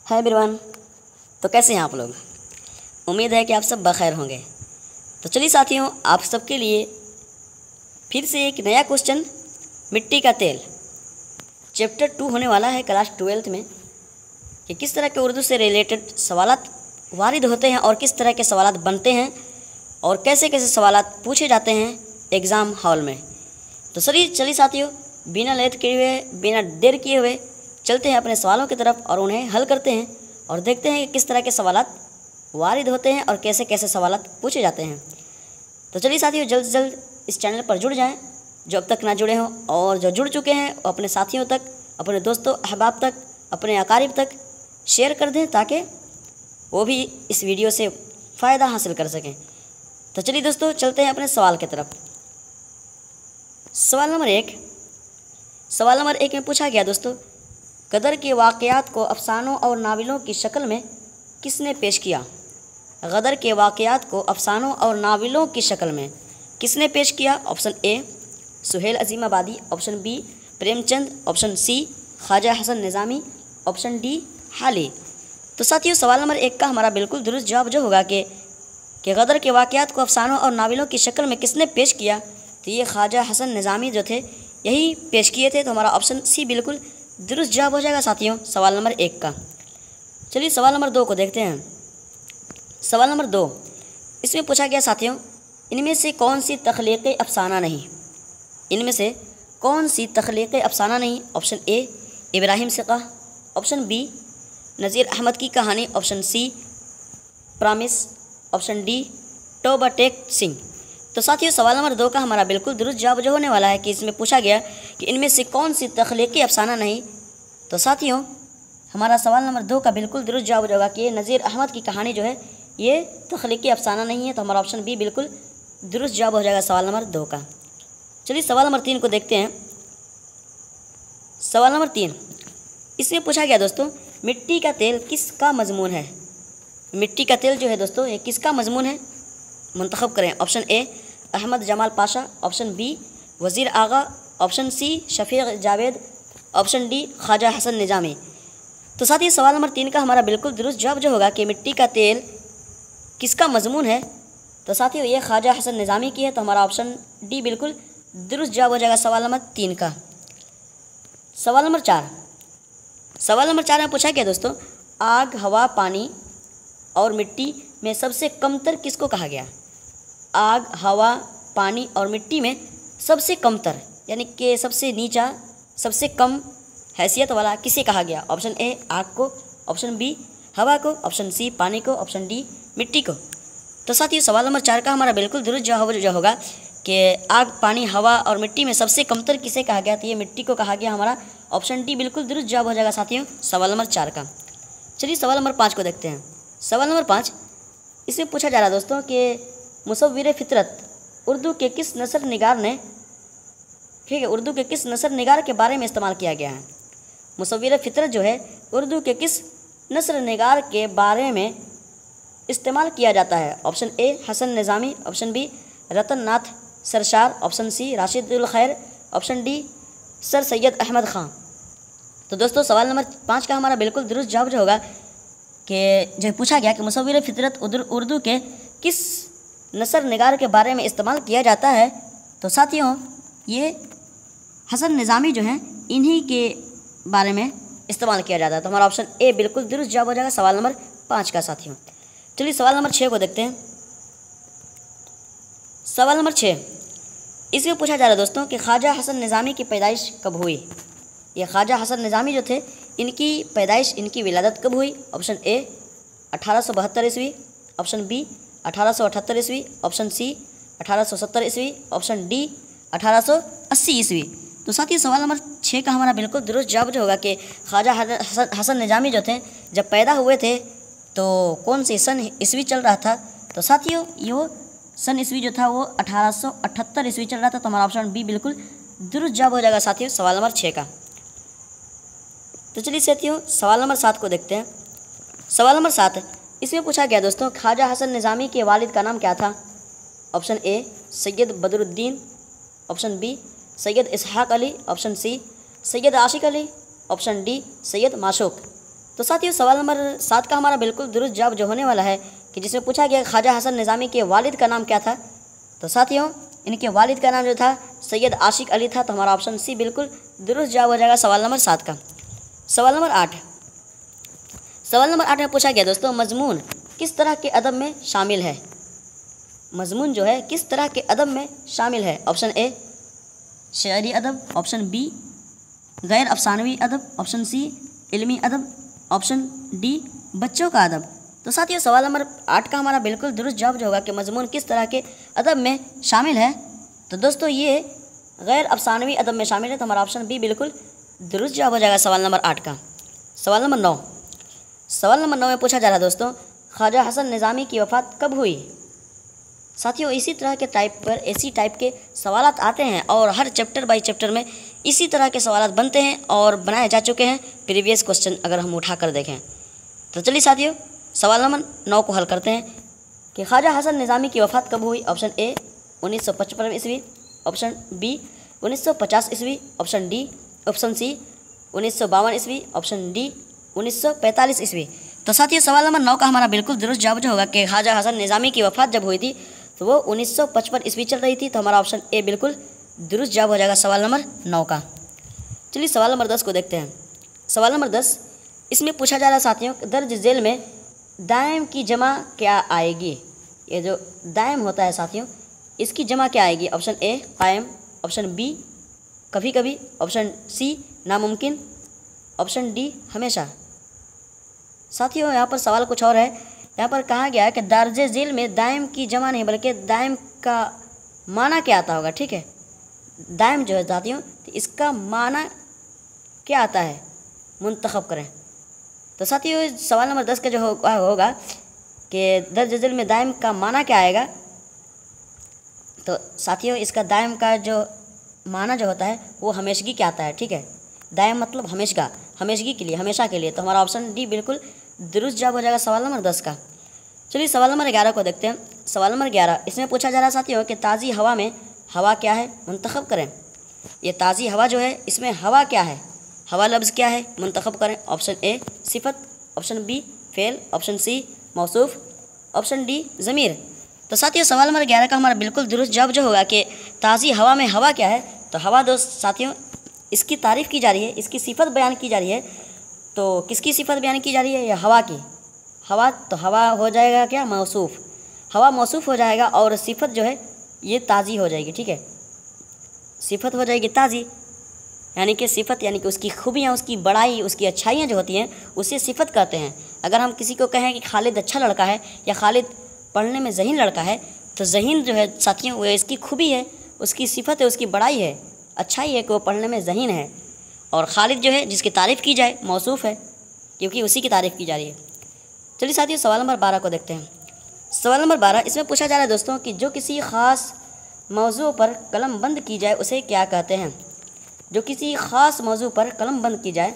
Hi everyone. तो कैसे हैं आप लोग? उम्मीद है कि आप सब बखैर होंगे। तो चलिए साथियों, आप सबके लिए फिर से एक नया क्वेश्चन, मिट्टी का तेल चैप्टर 2 होने वाला है क्लास 12th में, कि किस तरह के उर्दू से रिलेटेड सवालात वारिद होते हैं और किस तरह के सवालात बनते हैं और कैसे कैसे सवालात पूछे जाते हैं एग्ज़ाम हॉल में। तो चलिए साथियों, बिना लेट किए हुए, बिना देर किए हुए चलते हैं अपने सवालों की तरफ और उन्हें हल करते हैं और देखते हैं कि किस तरह के सवालात वारिद होते हैं और कैसे कैसे सवालात पूछे जाते हैं। तो चलिए साथियों, जल्द से जल्द इस चैनल पर जुड़ जाएं जो अब तक ना जुड़े हों, और जो जुड़ चुके हैं वो अपने साथियों तक, अपने दोस्तों अहबाब तक, अपने अकारिब तक शेयर कर दें ताकि वो भी इस वीडियो से फ़ायदा हासिल कर सकें। तो चलिए दोस्तों, चलते हैं अपने सवाल की तरफ। सवाल नंबर एक में पूछा गया दोस्तों, गदर के वाक़यात को अफसानों और नावलों की शक्ल में किसने पेश किया? गदर के वाक़यात को अफसानों और नावलों की शक्ल में किसने पेश किया? Option A Suhail Azimabadi, option B Premchand, option C Khwaja Hasan Nizami, option D Hali. तो साथियों, सवाल नंबर 1 का हमारा बिल्कुल दुरुस्त जवाब जो होगा कि गदर के वाक़यात को अफसानों और नावलों की शक्ल में किसने पेश किया, तो ये ख्वाजा हसन निज़ामी जो थे यही पेश किए थे। तो हमारा ऑप्शन सी बिल्कुल दुरुस्त जवाब हो जाएगा साथियों सवाल नंबर 1 का। चलिए सवाल नंबर 2 को देखते हैं। सवाल नंबर 2, इसमें पूछा गया साथियों, इनमें से कौन सी तख्लीक़ अफसाना नहीं? इनमें से कौन सी तख्लीक़ अफसाना नहीं? ऑप्शन ए इब्राहिम सिक़ा, ऑप्शन बी नज़ीर अहमद की कहानी, option C promise, option D Toba Tek Singh. तो साथियों, सवाल नंबर 2 का हमारा बिल्कुल दुरुस्त जवाब जो होने वाला है कि इसमें पूछा गया कि इनमें से कौन सी तख्लीक़ी अफसाना नहीं। तो साथियों, हमारा सवाल नंबर 2 का बिल्कुल दुरुस्त जवाब होगा कि नज़ीर अहमद की कहानी जो है ये तख्लीक़ी अफसाना नहीं है। तो हमारा ऑप्शन बी बिल्कुल दुरुस्त जवाब हो जाएगा सवाल नंबर 2 का। चलिए सवाल नंबर 3 को देखते हैं। सवाल नंबर 3, इसमें पूछा गया दोस्तों, मिट्टी का तेल किसका मजमून है? मिट्टी का तेल जो है दोस्तों ये किसका मजमून है? मुंतखब करें। Option A Ahmad Jamal Pasha, option B Wazir Agha, option C Shafiq Javed, option D Khwaja Hasan Nizami. तो साथियों, सवाल नंबर 3 का हमारा बिल्कुल दुरुस्त जवाब जो होगा कि मिट्टी का तेल किसका मजमून है, तो साथियों ये ख्वाजा हसन निज़ामी की है। तो हमारा ऑप्शन डी बिल्कुल दुरुस्त जवाब हो जाएगा सवाल नंबर 3 का। सवाल नंबर 4, सवाल नंबर 4 में पूछा गया दोस्तों, आग, हवा, पानी और मिट्टी में सबसे कमतर किसको कहा गया? आग, हवा, पानी और मिट्टी में सबसे कमतर यानी कि सबसे नीचा, सबसे कम हैसियत वाला किसे कहा गया? ऑप्शन ए आग को, ऑप्शन बी हवा को, ऑप्शन सी पानी को, ऑप्शन डी मिट्टी को। तो साथियों, सवाल नंबर 4 का हमारा बिल्कुल दुरुस्त जवाब जो होगा कि आग, पानी, हवा और मिट्टी में सबसे कमतर किसे कहा गया? तो ये मिट्टी को कहा गया। हमारा ऑप्शन डी बिल्कुल दुरुस्त जवाब हो जाएगा साथियों सवाल नंबर 4 का। चलिए सवाल नंबर 5 को देखते हैं। सवाल नंबर 5, इसमें पूछा जा रहा है दोस्तों कि मुसव्विर फ़ितरत उर्दू के किस नसर निगार ने, ठीक है, उर्दू के किस नसर निगार के बारे में इस्तेमाल किया गया है? मुसव्विर फ़ितरत जो है उर्दू के किस नसर निगार के बारे में इस्तेमाल किया जाता है? Option A Hasan Nizami, option B Ratan Nath Sarshar, option C Rashidul Khair, option D Sir Syed Ahmad Khan. तो दोस्तों, सवाल नंबर 5 का हमारा बिल्कुल दुरुस्त जवाब जो होगा कि जो पूछा गया कि मुसव्विर फ़ितरत उर्दू के किस नसर निगार के बारे में इस्तेमाल किया जाता है, तो साथियों ये हसन निज़ामी जो हैं इन्हीं के बारे में इस्तेमाल किया जाता है। तो हमारा ऑप्शन ए बिल्कुल दुरुस्त जवाब हो जाएगा सवाल नंबर 5 का साथियों। चलिए सवाल नंबर 6 को देखते हैं। सवाल नंबर 6, इसमें पूछा जा रहा है दोस्तों कि ख्वाजा हसन निज़ामी की पैदाइश कब हुई? ये ख्वाजा हसन निज़ामी जो थे इनकी पैदाइश, इनकी विलादत कब हुई? ऑप्शन ए 1872 ईस्वी, ऑप्शन बी 1878 ईस्वी, ऑप्शन सी 1870 ईस्वी, ऑप्शन डी 1880 ईस्वी। तो साथियों, सवाल नंबर 6 का हमारा बिल्कुल दुरुस्त जवाब जो होगा कि ख्वाजा हसन निज़ामी जो थे जब पैदा हुए थे तो कौन सी सन ईस्वी चल रहा था? तो साथियों ये सन ईस्वी जो था वो 1878 ईस्वी चल रहा था। तो हमारा ऑप्शन बी बिल्कुल दुरुस्त जवाब हो जाएगा साथियों सवाल नंबर 6 का। तो चलिए साथियों, सवाल नंबर 7 को देखते हैं। सवाल नंबर 7, इसमें पूछा गया दोस्तों, ख्वाजा हसन निज़ामी के वालिद का नाम क्या था? Option A Syed Badruddin, option B Syed Ishaq Ali, option C Syed Ashiq Ali, option D Syed Mashooq. तो साथियों सवाल नंबर 7 का हमारा बिल्कुल दुरुस्त जवाब जो होने वाला है कि जिसमें पूछा गया ख्वाजा हसन निज़ामी के वालिद का नाम क्या था। तो साथियों इनके वालिद का नाम जो था सैयद आशिक अली था। तो हमारा ऑप्शन सी बिल्कुल दुरुस्त जवाब हो जाएगा सवाल नंबर 7 का। सवाल नंबर 8 में पूछा गया दोस्तों मजमून किस तरह के अदब में शामिल है। मजमून जो है किस तरह के अदब में शामिल है। ऑप्शन ए शायरी अदब, ऑप्शन बी गैर अफसानवी अदब, ऑप्शन सी इल्मी अदब, ऑप्शन डी बच्चों का अदब। तो साथियों सवाल नंबर 8 का हमारा बिल्कुल दुरुस्त जवाब जो होगा कि मजमून किस तरह के अदब में शामिल है। तो दोस्तों ये गैर अफसानवी अदब में शामिल है। तो हमारा ऑप्शन बी बिल्कुल दुरुस्त जवाब हो जाएगा सवाल नंबर 8 का। सवाल नंबर 9 में पूछा जा रहा है दोस्तों ख्वाजा हसन निज़ामी की वफ़ात कब हुई। साथियों इसी तरह के इसी टाइप के सवालात आते हैं और हर चैप्टर बाई चैप्टर में इसी तरह के सवालात बनते हैं और बनाए जा चुके हैं प्रीवियस क्वेश्चन अगर हम उठा कर देखें। तो चलिए साथियों सवाल नंबर 9 को हल करते हैं कि ख्वाजा हसन निज़ामी की वफ़ात कब हुई। ऑप्शन ए 1955 ईस्वी, ऑप्शन बी 1950 ईस्वी, ऑप्शन डी ऑप्शन सी 1952 ईस्वी, ऑप्शन डी 1945 ईस्वी। तो साथियों सवाल नंबर 9 का हमारा बिल्कुल दुरुस्त जवाब जो होगा कि ख्वाजा हसन निज़ामी की वफ़ात जब हुई थी तो वो 1955 ईस्वी चल रही थी। तो हमारा ऑप्शन ए बिल्कुल दुरुस्त जवाब हो जाएगा सवाल नंबर 9 का। चलिए सवाल नंबर 10 को देखते हैं। सवाल नंबर 10 इसमें पूछा जा रहा है साथियों दर्ज झेल में दायम की जमा क्या आएगी। ये जो दायम होता है साथियों इसकी जमा क्या आएगी। ऑप्शन ए कायम, ऑप्शन बी कभी कभी, ऑप्शन सी नामुमकिन, ऑप्शन डी हमेशा। साथियों यहाँ पर सवाल कुछ और है। यहाँ पर कहा गया है कि दर्ज झेल में दायम की जमा नहीं बल्कि दायम का माना क्या आता होगा। ठीक है, दायम जो है साथियों तो इसका माना क्या आता है मुंतखब करें। तो साथियों सवाल नंबर 10 का जो होगा कि दर्ज झेल में दायम का माना क्या आएगा। तो साथियों इसका दायम का जो माना जो होता है वो हमेशगी क्या आता है। ठीक है, दायम मतलब हमेशा, हमेशगी के लिए, हमेशा के लिए। तो हमारा ऑप्शन डी बिल्कुल दुरुस्त जवाब हो जाएगा सवाल नंबर 10 का। चलिए सवाल नंबर 11 को देखते हैं। सवाल नंबर 11 इसमें पूछा जा रहा है साथियों कि ताज़ी हवा में हवा क्या है मुंतखब करें। ये ताज़ी हवा जो है इसमें हवा क्या है, हवा लफ्ज़ क्या है मुंतखब करें। ऑप्शन ए सिफत, ऑप्शन बी फ़ेल, ऑप्शन सी मौसूफ़, ऑप्शन डी ज़मीर। तो साथियों सवाल नंबर 11 का हमारा बिल्कुल दुरुस्त जवाब जो होगा कि ताज़ी हवा में हवा क्या है। तो हवा दोस्त साथियों इसकी तारीफ़ की जा रही है, इसकी सिफत बयान की जा रही है। तो किसकी सिफत बयान की जा रही है, या हवा की। हवा तो हवा हो जाएगा क्या मौसूफ़, हवा मौसूफ़ हो जाएगा और सिफत जो है ये ताज़ी हो जाएगी। ठीक है, सिफत हो जाएगी ताज़ी, यानी कि सिफत यानी कि उसकी खूबियाँ, उसकी बड़ाई, उसकी अच्छाइयाँ जो होती हैं उसे सिफत कहते हैं। अगर हम किसी को कहें कि खालिद अच्छा लड़का है या खालिद पढ़ने में ज़हीन लड़का है तो ज़हीन जो है साथियों वो इसकी खूबी है, उसकी सिफत है, उसकी बड़ाई है, अच्छाई है कि वो पढ़ने में ज़हीन है। और खालिद जो है जिसकी तारीफ़ की जाए मौसूफ़ है क्योंकि उसी की तारीफ़ की जा रही है। चलिए साथियों सवाल नंबर 12 को देखते हैं। सवाल नंबर 12 इसमें पूछा जा रहा है दोस्तों कि जो किसी ख़ास मौजू पर कलम बंद की जाए उसे क्या कहते हैं। जो किसी ख़ास मौजू पर कलम बंद की जाए,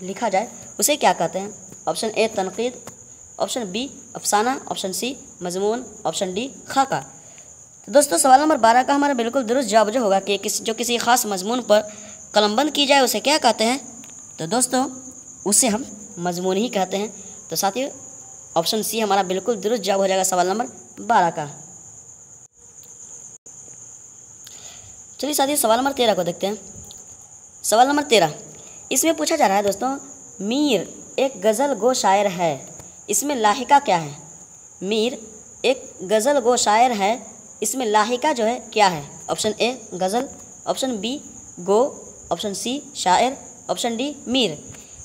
लिखा जाए, उसे क्या कहते हैं। ऑप्शन ए तनक़ीद, ऑप्शन बी अफसाना, ऑप्शन सी मजमून, ऑप्शन डी खाका। तो दोस्तों सवाल नंबर 12 का हमारा बिल्कुल दुरुस्त जवाब जो होगा कि जो किसी ख़ास मजमून पर कलमबंद की जाए उसे क्या कहते हैं। तो दोस्तों उसे हम मजमून ही कहते हैं। तो साथियों ऑप्शन सी हमारा बिल्कुल दुरुस्त जवाब हो जाएगा सवाल नंबर 12 का। चलिए साथियों सवाल नंबर 13 को देखते हैं। सवाल नंबर 13 इसमें पूछा जा रहा है दोस्तों मीर एक गज़ल गो शायर है, इसमें लाहिका क्या है। मीर एक गज़ल गो शायर है, इसमें लाहिका जो है क्या है। ऑप्शन ए गज़ल, ऑप्शन बी गो, ऑप्शन सी शायर, ऑप्शन डी मीर।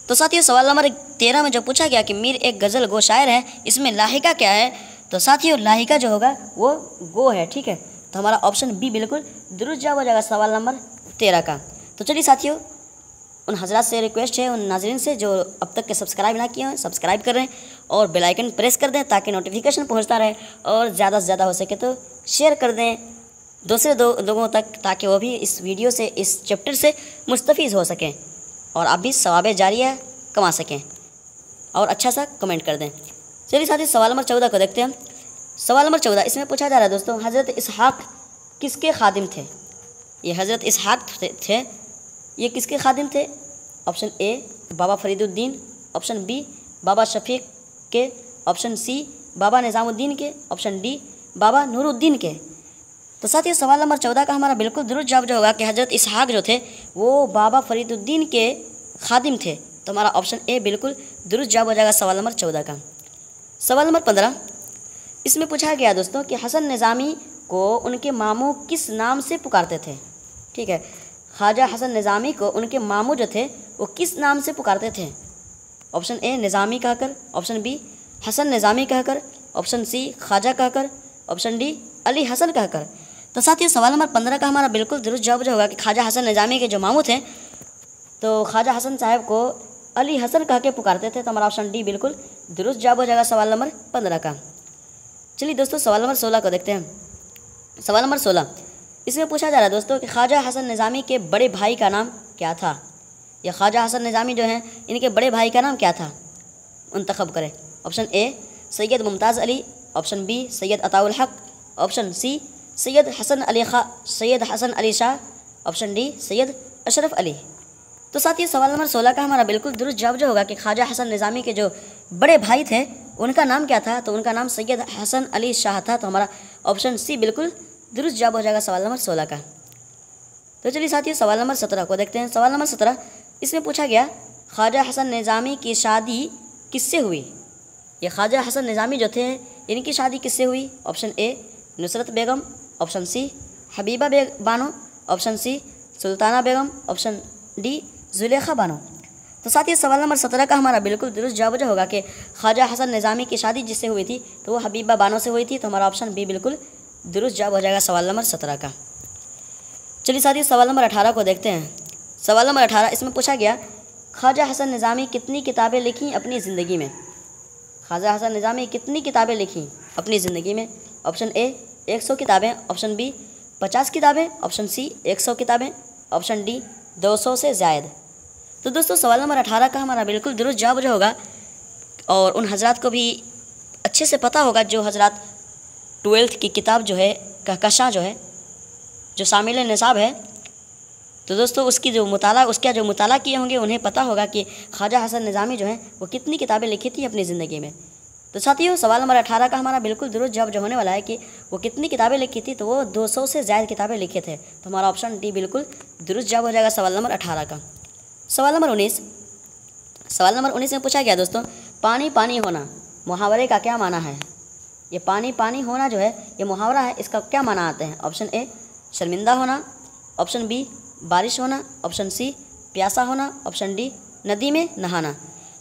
तो साथियों सवाल नंबर 13 में जो पूछा गया कि मीर एक गज़ल गो शायर है, इसमें लाहिका क्या है। तो साथियों लाहिका जो होगा वो गो है। ठीक है, तो हमारा ऑप्शन बी बिल्कुल दुरुस्त जवाब हो जाएगा सवाल नंबर 13 का। तो चलिए साथियों उन हजरात से रिक्वेस्ट है, उन नाज़रीन से जो अब तक के सब्सक्राइब ना किए हैं सब्सक्राइब कर रहे हैं और बेल आइकन प्रेस कर दें ताकि नोटिफिकेशन पहुंचता रहे, और ज़्यादा से ज़्यादा हो सके तो शेयर कर दें दूसरे लोगों तक ताकि वो भी इस वीडियो से, इस चैप्टर से मुस्तफ़ीज़ हो सकें और आप भी सवाब जारिया कमा सकें, और अच्छा सा कमेंट कर दें। चलिए साथियों सवाल नंबर 14 को देखते हैं। सवाल नंबर 14 इसमें पूछा जा रहा है दोस्तों हज़रत इसहाक़ किसके खादिम थे। ये हज़रत इसहाक़ थे, ये किसके खादिम थे। Option A Baba Fariduddin, option B Baba Shafiq के, ऑप्शन सी बाबा निज़ामुद्दीन के, ऑप्शन डी बाबा नूरुद्दीन के। तो साथियों सवाल नंबर 14 का हमारा बिल्कुल दुरुस्त जवाब जो होगा कि हज़रत इसहाक जो थे वो बाबा फरीदुद्दीन के खादिम थे। तो हमारा ऑप्शन ए बिल्कुल दुरुस्त जवाब हो जाएगा सवाल नंबर 14 का। सवाल नंबर 15 इसमें पूछा गया दोस्तों कि हसन निज़ामी को उनके मामू किस नाम से पुकारते थे। ठीक है, ख्वाजा हसन निज़ामी को उनके मामू जो थे वो किस नाम से पुकारते थे। ऑप्शन ए निज़ामी कहकर, ऑप्शन बी हसन निज़ामी कहकर, ऑप्शन सी ख्वाजा कहकर, ऑप्शन डी अली हसन कहकर। तो साथियों सवाल नंबर 15 का हमारा बिल्कुल दुरुस्त जवाब जो होगा कि ख्वाजा हसन निज़ामी के जो मामू थे तो ख्वाजा हसन साहब को अली हसन कह के पुकारते थे। तो हमारा ऑप्शन डी बिल्कुल दुरुस्त जवाब हो जाएगा सवाल नंबर 15 का। चलिए दोस्तों सवाल नंबर 16 को देखते हैं। सवाल नंबर 16 इसमें पूछा जा रहा है दोस्तों कि ख्वाजा हसन निज़ामी के बड़े भाई का नाम क्या था। या ख्वाजा हसन निज़ामी जो हैं इनके बड़े भाई का नाम क्या था, मुंतखब करें। Option A Syed Mumtaz Ali, option B Syed Ataul Haq, option C Syed Hasan Ali Shah, option D Syed Ashraf Ali. तो साथियों सवाल नंबर 16 का हमारा बिल्कुल दुरुस्त जवाब जो होगा कि ख्वाजा हसन निज़ामी के जो बड़े भाई थे उनका नाम क्या था। तो उनका नाम सैयद हसन अली शाह था। तो हमारा ऑप्शन सी बिल्कुल दुरुस्त जवाब हो जाएगा सवाल नंबर 16 का। तो चलिए साथियों सवाल नंबर 17 को देखते हैं। सवाल नंबर 17 इसमें पूछा गया ख्वाजा हसन निज़ामी की शादी किससे हुई। ये ख्वाजा हसन निज़ामी जो थे इनकी शादी किससे हुई। Option A Nusrat Begum, option C Habiba Bano, option C Sultana Begum, option D Zulekha Bano. तो साथियों सवाल नंबर 17 का हमारा बिल्कुल दुरुस्त जवाब जो होगा कि ख्वाजा हसन निज़ामी की शादी जिससे हुई थी तो वो हबीबा बानो से हुई थी। तो हमारा ऑप्शन बी बिल्कुल दुरुस्त जवाब हो जाएगा सवाल नंबर 17 का। चलिए साथियों सवाल नंबर 18 को देखते हैं। सवाल नंबर 18 इसमें पूछा गया ख्वाजा हसन निज़ामी कितनी किताबें लिखीं अपनी ज़िंदगी में। ख्वाजा हसन निज़ामी कितनी किताबें लिखीं अपनी ज़िंदगी में। ऑप्शन ए 100 किताबें, ऑप्शन बी 50 किताबें, ऑप्शन सी 100 किताबें, ऑप्शन डी 200 से ज़ायद। तो दोस्तों सवाल नंबर 18 का हमारा बिल्कुल दुरुस्त जवाब जो होगा और उन हजरात को भी अच्छे से पता होगा जो हजरात 12th की किताब जो है कहकशां जो है जो शामिल निसाब है, तो दोस्तों उसका जो मुताला किए होंगे उन्हें पता होगा कि ख्वाजा हसन निज़ामी जो हैं वो कितनी किताबें लिखी थी अपनी ज़िंदगी में। तो साथियों सवाल नंबर 18 का हमारा बिल्कुल दुरुस्त जवाब जो होने वाला है कि वो कितनी किताबें लिखी थी। तो वो 200 से ज़्यादा किताबें लिखे थे। तो हमारा ऑप्शन डी बिल्कुल दुरुस्त जवाब हो जाएगा सवाल नंबर 18 का। सवाल नंबर 19 में पूछा गया दोस्तों पानी पानी होना मुहावरे का क्या माना है। ये पानी पानी होना जो है ये मुहावरा है, इसका क्या माना आते हैं। ऑप्शन ए शर्मिंदा होना, ऑप्शन बी बारिश होना, ऑप्शन सी प्यासा होना, ऑप्शन डी नदी में नहाना।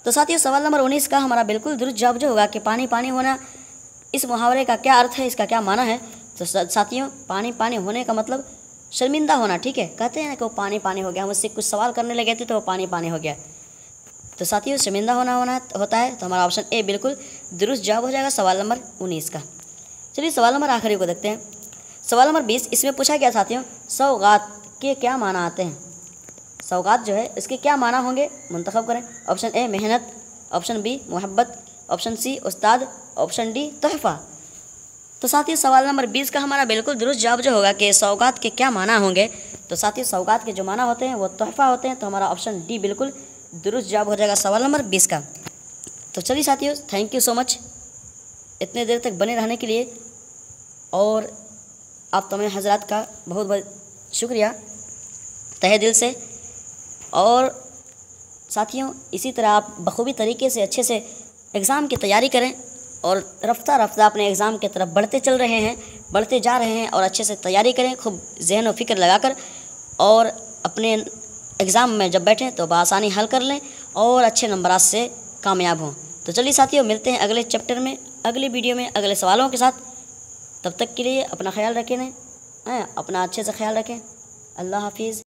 तो साथियों सवाल नंबर 19 का हमारा बिल्कुल दुरुस्त जवाब जो होगा कि पानी पानी होना इस मुहावरे का क्या अर्थ है, इसका क्या माना है। तो साथियों पानी पानी होने का मतलब शर्मिंदा होना। ठीक है, कहते हैं ना कि वो पानी पानी हो गया, हम उससे कुछ सवाल करने लगे थे तो वो पानी पानी हो गया। तो साथियों शर्मिंदा होना होता है। तो हमारा ऑप्शन ए बिल्कुल दुरुस्त जवाब हो जाएगा सवाल नंबर 19 का। चलिए सवाल नंबर आखिरी को देखते हैं। सवाल नंबर 20 इसमें पूछा गया साथियों सौगात के क्या माना आते हैं। सौगात जो है इसके क्या माना होंगे, मुंतखब करें। ऑप्शन ए मेहनत, ऑप्शन बी मोहब्बत, ऑप्शन सी उस्ताद, ऑप्शन डी तोहफ़ा। तो साथियों सवाल नंबर 20 का हमारा बिल्कुल दुरुस्त जवाब जो होगा कि सौगात के क्या माना होंगे। तो साथियों सौगात के जो माना होते हैं वो तोहफ़ा होते हैं। तो हमारा ऑप्शन डी बिल्कुल दुरुस्त जवाब हो जाएगा सवाल नंबर 20 का। तो चलिए साथियों थैंक यू सो मच इतने देर तक बने रहने के लिए, और आप तमाम हजरात का बहुत बहुत शुक्रिया तहे दिल से। और साथियों इसी तरह आप बखूबी तरीके से अच्छे से एग्ज़ाम की तैयारी करें और रफ्ता रफ्ता अपने एग्ज़ाम की तरफ बढ़ते जा रहे हैं और अच्छे से तैयारी करें खूब जहन व फिक्र लगाकर, और अपने एग्ज़ाम में जब बैठें तो बआसानी हल कर लें और अच्छे नंबरात से कामयाब हों। तो चलिए साथियों मिलते हैं अगले चैप्टर में, अगली वीडियो में अगले सवालों के साथ। तब तक के लिए अपना ख्याल रखें, अपना अच्छे से ख्याल रखें। अल्लाह हाफिज़।